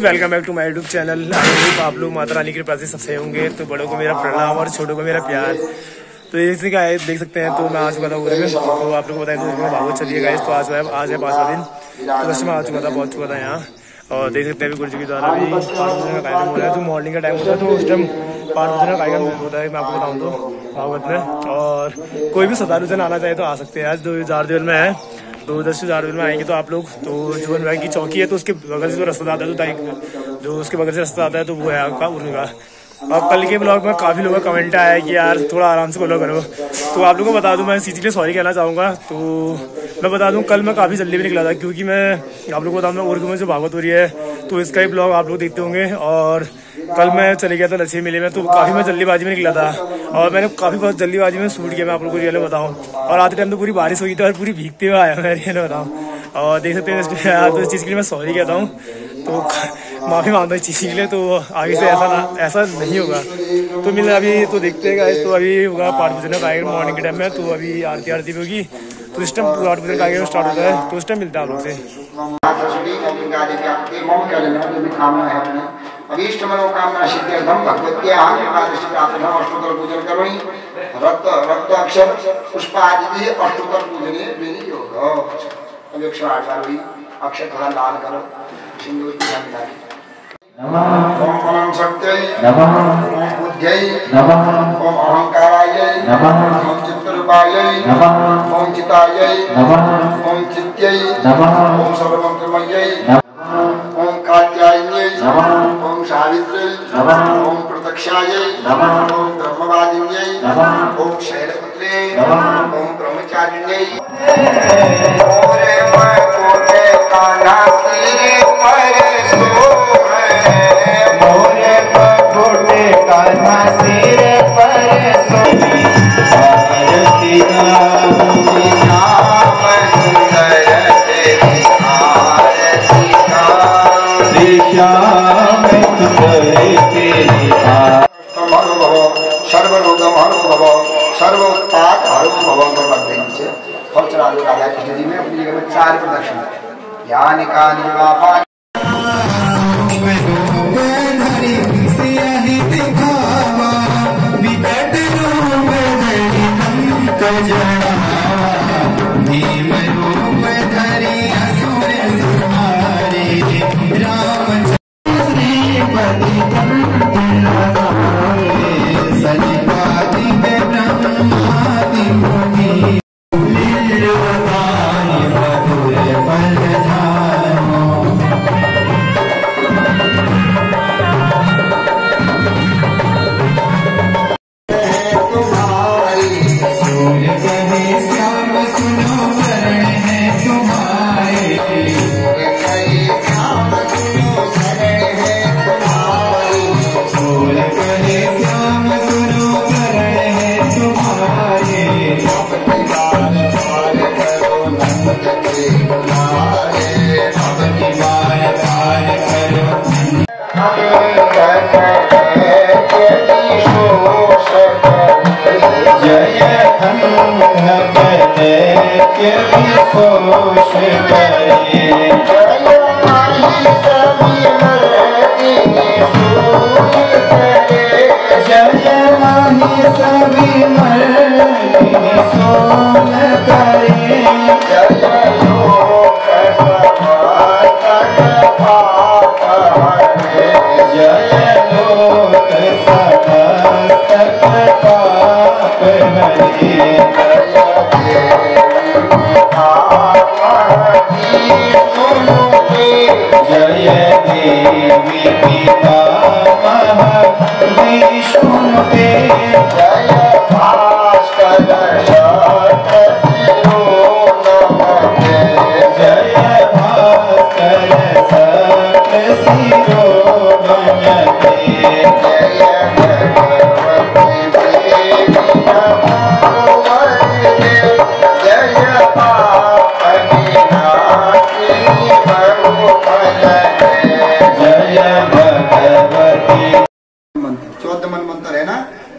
Friends, welcome back to my YouTube channel. I hope आप लोग माता रानी की कृपा से सबसे होंगे। तो बड़ों को मेरा प्रणाम और छोटों को मेरा प्यार। तो इसी का है, देख सकते हैं। तो मैं आ चुका था उर्ग में, तो आप लोग को बताएं तो भागवत चलिए गाइस। तो आज है 5वां दिन। तो बस मैं आ चुका था, पहुंच चुका था यहाँ। और देख सकते हैं अभी गुरु जी के द्वारा भी 5 बजे का कार्यक्रम हो रहा है। तो मॉर्निंग का टाइम होता है, तो उस टाइम 5 बजे का कार्यक्रम होता है। मैं आपको बताऊँ तो भागवत में। और कोई भी श्रद्धालु जन आना चाहे तो आ सकते हैं। आज 2000 में है, तो 10,000 में आएंगे तो आप लोग। तो जीवन भाई की चौकी है, तो उसके बगल से जो रास्ता आता है, तो जो उसके बगल से रास्ता आता है, तो वो है आपका उर्ग का। और कल के ब्लॉग में काफ़ी लोगों का कमेंट आया है कि यार थोड़ा आराम से बोलो करो। तो आप लोगों को बता दूं, मैं इस चीज़ के लिए सॉरी कहना चाहूँगा। तो मैं बता दूं, कल मैं काफ़ी जल्दी भी निकला था, क्योंकि मैं आप लोगों को बताऊँ, मैं उर्ग में जो भागवत हो रही है, तो इसका ही ब्लॉग आप लोग देखते होंगे। और कल मैं चले गया था लक्ष्मी मेले में, तो काफ़ी मैं जल्दीबाजी में निकला था। और मैंने काफ़ी बहुत जल्दीबाजी में शूट किया, मैं आप लोगों को रियल में बताऊँ। और आते टाइम तो पूरी बारिश हुई थी और पूरी भीगते हुए आया मैं रियल में बताऊँ। और देख सकते हैं, तो इस चीज़ के लिए मैं सॉरी कहता हूँ। तो माफ़ी मांगता हूँ इस चीज़ के लिए। तो आगे से ऐसा नहीं होगा। तो मिलना अभी तो देखते हैं गाइस। तो अभी होगा 5 बजे का कार्यक्रम मॉर्निंग के टाइम में। तो अभी आरती होगी, तो इस टाइम 8 बजे का कार्यक्रम स्टार्ट होता है। तो उस टाइम मिलता है आप लोग से। अभीष्ट मनोकामना सिद्ध्यर्थम भगवत्या अष्टोत्तर पूजन करोमि। रक्त अक्षर पुष्पादि अष्टोत्तर पूजने विनियोग। अब 108 बार हुई। अक्षर थोड़ा लाल करो, सिंदूर की जानकारी। नमः ओम परम शक्त्यै नमः ओम बुद्ध्यै नमः ओम अहंकारायै नमः ओम चित्तरूपायै नमः ओम चितायै नमः ओम चित्यै नमः ओम सर्वमंत्रमयै नमः ओम कात्यायन्यै नमः ओम सावित्र्यै नमः ओम प्रत्यक्षायै नमः ओम ब्रह्मवादिन्यै नमः ओम शैलपुत्रे नमः ओम ब्रह्मचारिण्यै। ओरे मैं कोटे कान्हा सिर पर सोहै, मोरे कोटे कान्हा सिर पर सोहै। आरती गाऊंगी नाम सुंदर तेरी आरती गाऊंगी श्याम सुंदर तेरी सर्वरोगमनुभव सर्वोत्पाद हरोभव नीचे फल चढ़ा दो राजा कृष्ण जी में। अपनी जगह में 4 प्रदक्षिण यानी कानी बाबा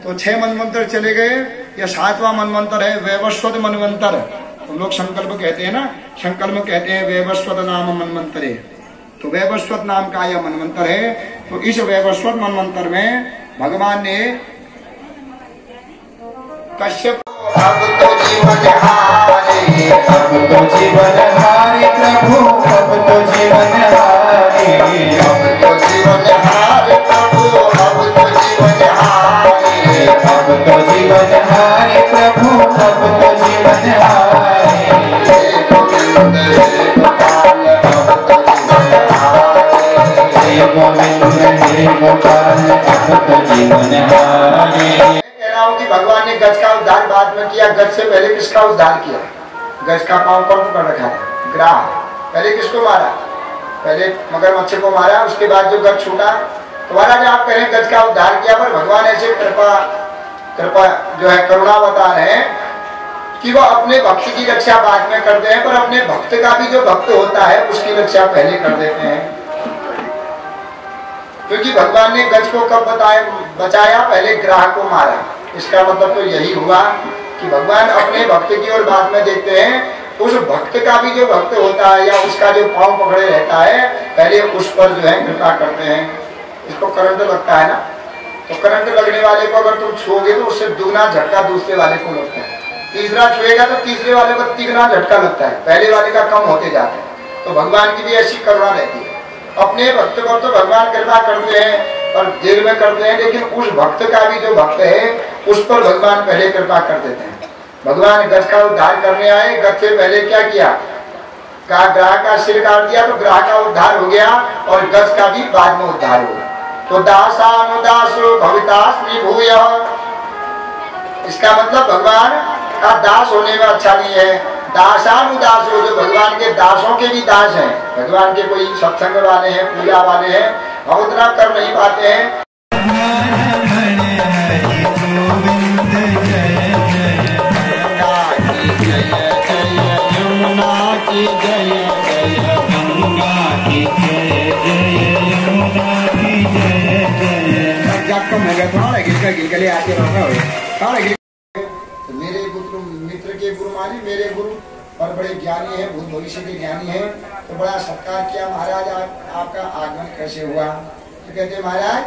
तो 6 मनवंतर चले गए। या 7वां मनवंतर है वैवस्वत मनवंतर। तो लोग संकल्प कहते हैं ना, संकल्प कहते हैं वैवस्वत नाम मनवंतरे। तो वैवस्वत नाम का यह मनवंतर है। तो इस वैवस्वत मनवंतर में भगवान ने कश्यप अब तो जीवन हारे, अब तो जीवन हारे प्रभु, अब तो जीवन हारे, अब तो जीवन हारे प्रभु, अब तो जीवन हारे, अब तो जीवन हारे प्रभु, अब तो जीवन हारे, हे गोविंद हे गोपाल अब तो जीवन हारे, हे गोविंद हे गोपाल अब तो जीवन हारे। कि भगवान ने गज का उद्धार बाद में किया, गज से पहले किसका उद्धार किया? गज का पांव कौन पकड़ रखा था? ग्राह। पहले किसको मारा? पहले मगरमच्छ को मारा, उसके बाद जो गज छूटा। तो महाराज आप कहें गज का उद्धार किया, पर भगवान ऐसे कृपा जो है करुणावतार है कि वो अपने भक्त की रक्षा बाद में करते हैं, पर अपने भक्त का भी जो भक्त होता है उसकी रक्षा पहले कर देते हैं। क्योंकि भगवान ने गज को कब बचाया? पहले ग्राह को मारा। इसका मतलब तो यही हुआ कि भगवान अपने भक्त की ओर बाद में देखते हैं, उस भक्त का भी जो भक्त होता है या उसका जो पांव पकड़े रहता है पहले उस पर जो है कृपा करते हैं। इसको करंट लगता है ना, तो करंट लगने वाले को अगर तुम छूओगे तो उससे दुगना झटका दूसरे वाले को लगता है, तीसरा छुएगा तो तीसरे वाले को तिगुना झटका लगता है, पहले वाले का कम होते जाता है। तो भगवान की भी ऐसी करुणा रहती है, अपने भक्त को तो भगवान कृपा करते हैं और देर में करते हैं, लेकिन उस भक्त का भी जो भक्त है उस पर भगवान पहले कृपा कर देते हैं। भगवान गज का उद्धार करने आए, गज से पहले क्या किया? ग्राह का सिर काट दिया, तो ग्राह का उद्धार हो गया और गज का भी बाद में उद्धार हुआ। तो दासानुदासो भवितास्मि भूयः, इसका मतलब भगवान का दास होने में अच्छा नहीं है। दासानुदास हो, जो भगवान के दासों के भी दास हैं, भगवान के कोई सत्संग वाले हैं, पूजा वाले हैं, हम उतना कर नहीं पाते हैं। मेरे मित्र के गुरु मानी, मेरे गुरु और बड़े ज्ञानी हैं, भूत भविष्य के ज्ञानी हैं, तो बड़ा सत्कार किया। महाराज आपका आगमन कैसे हुआ? तो कहते महाराज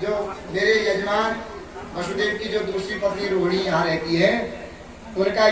जो मेरे यजमान वसुदेव की जो दूसरी पत्नी रोहिणी यहाँ रहती है, उनका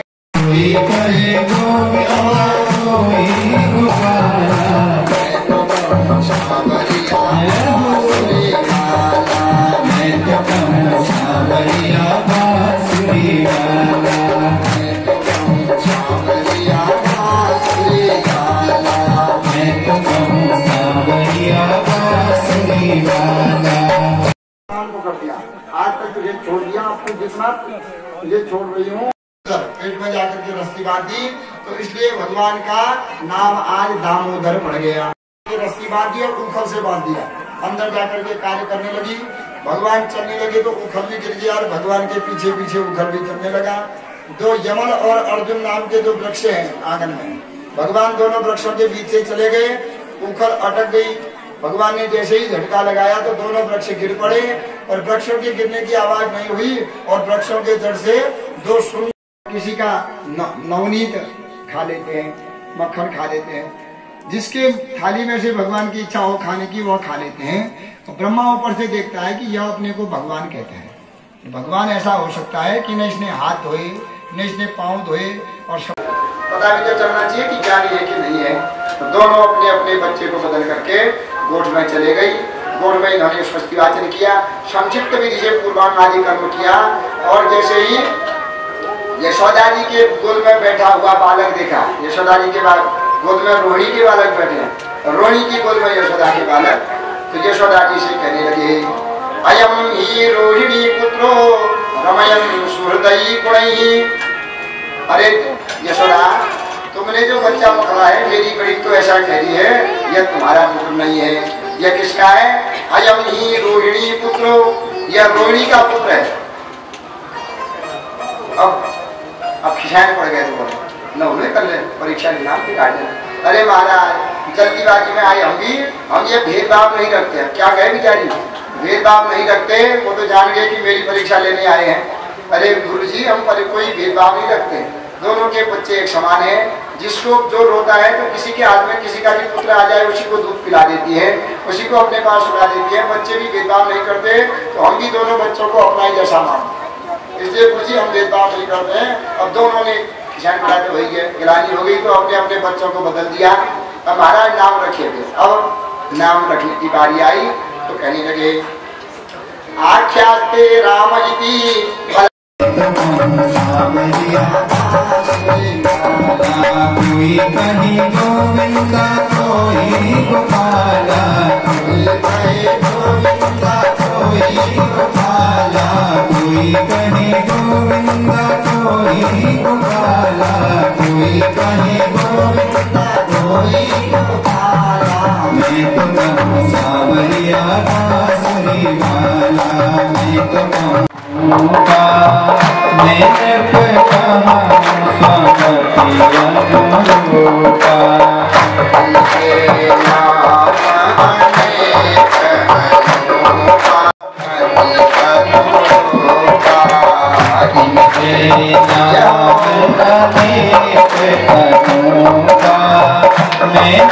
आज तक तुझे छोड़ दिया, आपको जितना तुझे छोड़ रही हूँ, पेट में जाकर के रस्सी बांध दी, तो इसलिए भगवान का नाम आज दामोदर पड़ गया। रस्सी बांध दी और उखल से बांध दिया, अंदर जाकर के कार्य करने लगी। भगवान चलने लगे तो उखल भी गिर गया और भगवान के पीछे पीछे उखल भी चलने लगा। दो यमन और अर्जुन नाम के दो वृक्ष हैं आंगन में, भगवान दोनों वृक्षों के बीच से चले गए, उखल अटक गई। भगवान ने जैसे ही झटका लगाया तो दोनों वृक्ष गिर पड़े और वृक्षों के गिरने की आवाज नहीं हुई और वृक्षों के जड़ से दो सुन किसी का नवनीत खा लेते हैं, मक्खन खा लेते हैं, जिसके थाली में से भगवान की इच्छा हो खाने की वह खा लेते हैं। तो ब्रह्मा ऊपर से देखता है कि यह अपने को भगवान कहते हैं। भगवान ऐसा हो सकता है कि न इसने हाथ धोए न इसने पांव धोए और पता भी तो चलना चाहिए कि ज्ञानी है कि नहीं है। तो दोनों अपने अपने बच्चे को बदल करके गोठ में चले गई। गोठ में इन्होंने स्वस्ति वाचन किया, संक्षिप्त विधि से पूर्वांग आदि कर्म किया और जैसे ही यशोदा जी के गोद में बैठा हुआ बालक देखा, यशोदा जी के बाद गोद में रोहिणी के बालक बैठे हैं, रोहिणी की गोद में यशोदा के बालक, तो यशोदा जी से कहने लगे अयम ही रोहिणी पुत्रो रमयन सुहृदयी गुणैहि। अरे यशोदा, तुमने जो बच्चा पकड़ा है, मेरी बड़ी तो ऐसा कह रही है यह तुम्हारा पुत्र नहीं है, यह किसका है? अयम ही रोहिणी पुत्रो, यह रोहिणी का पुत्र है। अब खिंचाने पड़ गए तो न उन्हें कर ले परीक्षा निकाल के काट देना। अरे महाराज जल्दीबाजी में आए हम ये भेदभाव नहीं रखते हैं। क्या कहे बिचारी, भेदभाव नहीं रखते, वो तो जान गए कि मेरी परीक्षा लेने आए हैं। अरे गुरु जी हम कोई भेदभाव नहीं रखते, दोनों के बच्चे एक समान है। जिसको जो रोता है तो किसी के हाथ में किसी का भी पुत्र आ जाए उसी को दूध पिला देती है, उसी को अपने पास उड़ा देती है। बच्चे भी भेदभाव नहीं करते, तो हम भी दोनों बच्चों को अपना ही जैसा मानते, इसलिए गुरुजी हम भेदभाव नहीं करते हैं। अब दोनों ने किसान तो वही है, गिलानी हो गई तो अपने अपने बच्चों को बदल दिया। अब महाराज नाम रखे थे, अब नाम रखने की बारी आई तो कहने लगे आख्यास्ते राम इति कोई कहीं गोविंदा कोई गोपाला, कोई कहीं गोविंदा कोई गोपाला, कोई कहीं गोविंदा कोई गोपाला, कोई कहीं गोविंदा कोई गोपाला। मैं तो कहूँ सावरिया बांसुरी वाला, मैं तो कहूँ मैंने कहा स्वागतिया गुरुका, के नाम अनेक अनुका, इनके नाम अनेक अनुका, मैंने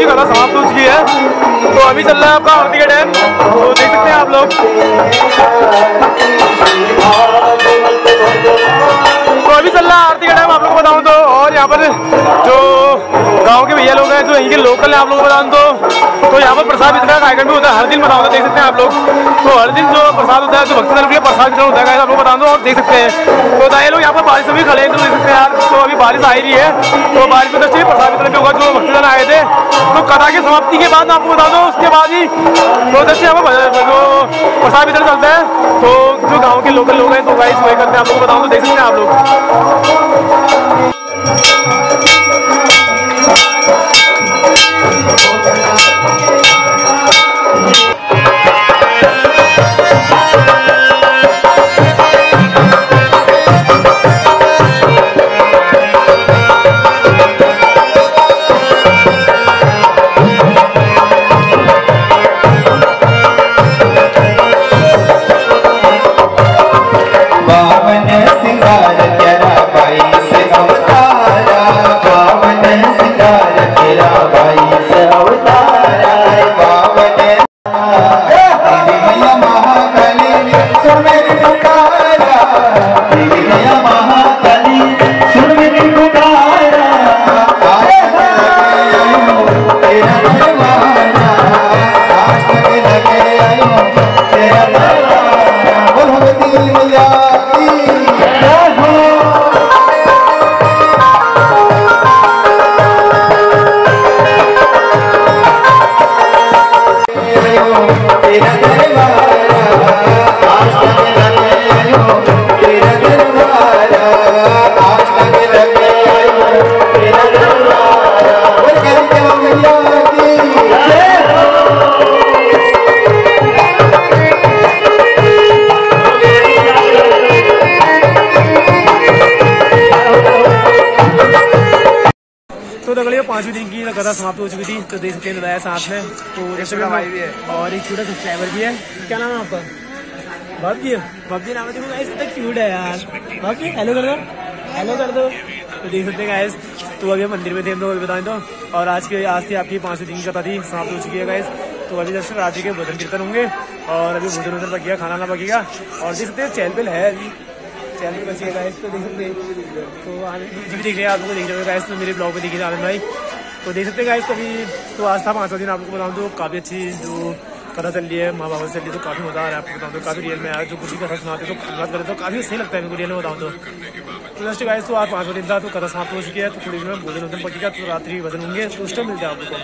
कहा स्वागतिया तो अभी चल रहा है आपका आरती का डैम, तो देख सकते हैं आप लोग। तो अभी चल रहा है आरती का डैम आप लोग को बताऊं तो। और यहाँ पर जो गांव के भैया लोग हैं जो यहीं के लोकल हैं आप लोग को बताऊं तो यहाँ पर प्रसाद वितरण कार्यक्रम भी होता है, हर दिन बताऊंगा, देख सकते हैं आप लोग। तो हर दिन जो प्रसाद होता है जो भक्तजन के प्रसाद वितरण होता है आप लोग बताऊं और देख सकते हैं। तो ये लोग यहाँ पर बारिश में भी खड़े हैं तो देख सकते हैं यार। तो अभी बारिश आई रही है तो बारिश में तो अच्छी प्रसाद वितरण भी होगा। जो भक्तजन आए थे तो कथा की समाप्ति के बाद आपको बता दो उसके बाद ही तो अच्छे यहाँ पर जो प्रसाद वितरण चलता है। तो जो गाँव के लोकल लोग हैं तो गाइस वही करते हैं आप लोग को बताऊँ तो देख सकते हैं आप लोग। में कथा समाप्त हो चुकी थी, तो देख सकते हैं बताया साथ में। तो भाई भी है और एक छोटा सब्सक्राइबर भी है। क्या नाम है आपका? भव्य। भव्य नाम है, देखो गाइस कितना क्यूट है यार। भव्य हेलो कर दो, हेलो कर दो। तो देख सकते हैं गाइस, तो अभी मंदिर में थे हम लोग बताएं तो। और आज थी आपकी 5वीं दिन की कथा थी, समाप्त हो चुकी है गाइस। तो अभी जस्ट रात्रि के भजन कीर्तन होंगे और अभी भोजन पकेगा, खाना पकेगा। और देख सकते हैं चैनल है, अभी चैनल बचिए गाइस। तो देख सकते हैं, तो आगे देख रहे हैं, आप लोग देख रहे हो गाइस, तो मेरे ब्लॉग में देखिए आनंद भाई। तो देख सकते हैं गाइस, कभी तो आज था 5वां दिन। आपको बताऊँ तो काफ़ी अच्छी जो कथा चल रही है, माँ बाबा से चल रही है, तो काफ़ी मजा आ रहा है। आपको बताऊँ तो काफ़ी रियल में आया, जो कुछ ही कथा सुनाते तो बात करें तो काफ़ी सही लगता है मेरे को रियल में बताऊँ तो जस्ट गाइस, तो आज 5वां दिन था, तो कथा समाप्त हो चुकी है। तो थोड़ी देर में भोजन पकेगा, तो रात्रि भजन होंगे, तो उस टाइम मिलते हैं आप लोग को।